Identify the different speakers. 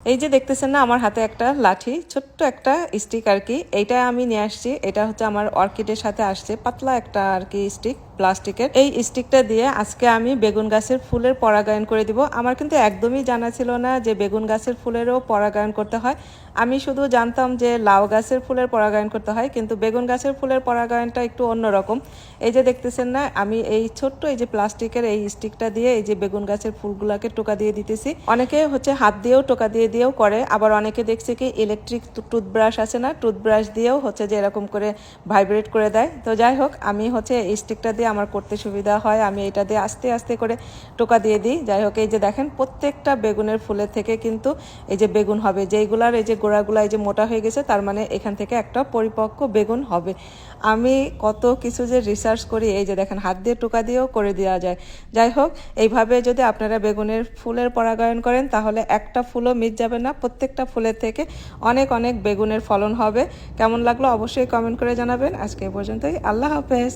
Speaker 1: এই যে দেখতেছেন না আমার হাতে একটা লাঠি, ছোট্ট একটা স্টিক আর কি। এইটা আমি নিয়ে আসছি। এটা হচ্ছে আমার অর্কিডের সাথে আসছে, পাতলা একটা আর কি স্টিক, প্লাস্টিকের। এই স্টিকটা দিয়ে আজকে আমি বেগুন গাছের ফুলের পরাগায়ন করে দিব। আমার কিন্তু একদমই জানা ছিল না যে বেগুন গাছের ফুলেরও পরাগায়ন করতে হয়। আমি শুধু জানতাম যে লাউ গাছের ফুলের পরাগায়ন করতে হয়, কিন্তু বেগুন গাছের ফুলের পরাগায়নটা একটু অন্যরকম। এই যে দেখতেছেন না, আমি এই ছোট্ট এই যে প্লাস্টিকের এই স্টিকটা দিয়ে এই যে বেগুন গাছের ফুলগুলাকে টোকা দিয়ে দিতেছি। অনেকে হচ্ছে হাত দিয়েও টোকা দিয়েও করে, আবার অনেকে দেখছে কি ইলেকট্রিক টুথব্রাশ আছে না, টুথব্রাশ দিয়েও হচ্ছে যে এরকম করে ভাইব্রেট করে দেয়। তো যাই হোক, আমি হচ্ছে এই স্টিকটা দিয়ে আমার করতে সুবিধা হয়, আমি এটা দিয়ে আস্তে আস্তে করে টোকা দিয়ে দিই। যাই হোক, এই যে দেখেন প্রত্যেকটা বেগুনের ফুলের থেকে কিন্তু এই যে বেগুন হবে, যেইগুলার এই যে গোড়াগুলা এই যে মোটা হয়ে গেছে, তার মানে এখান থেকে একটা পরিপক্ক বেগুন হবে। আমি কত কিছু যে রিসার্চ করি, এই যে দেখেন হাত দিয়ে টোকা দিয়েও করে দেওয়া যায়। যাই হোক, এইভাবে যদি আপনারা বেগুনের ফুলের পরাগায়ন করেন তাহলে একটা ফুলও মিস যাবে না, প্রত্যেকটা ফুলের থেকে অনেক অনেক বেগুনের ফলন হবে। কেমন লাগলো অবশ্যই কমেন্ট করে জানাবেন। আজকে এ পর্যন্তই, আল্লাহ হাফেজ।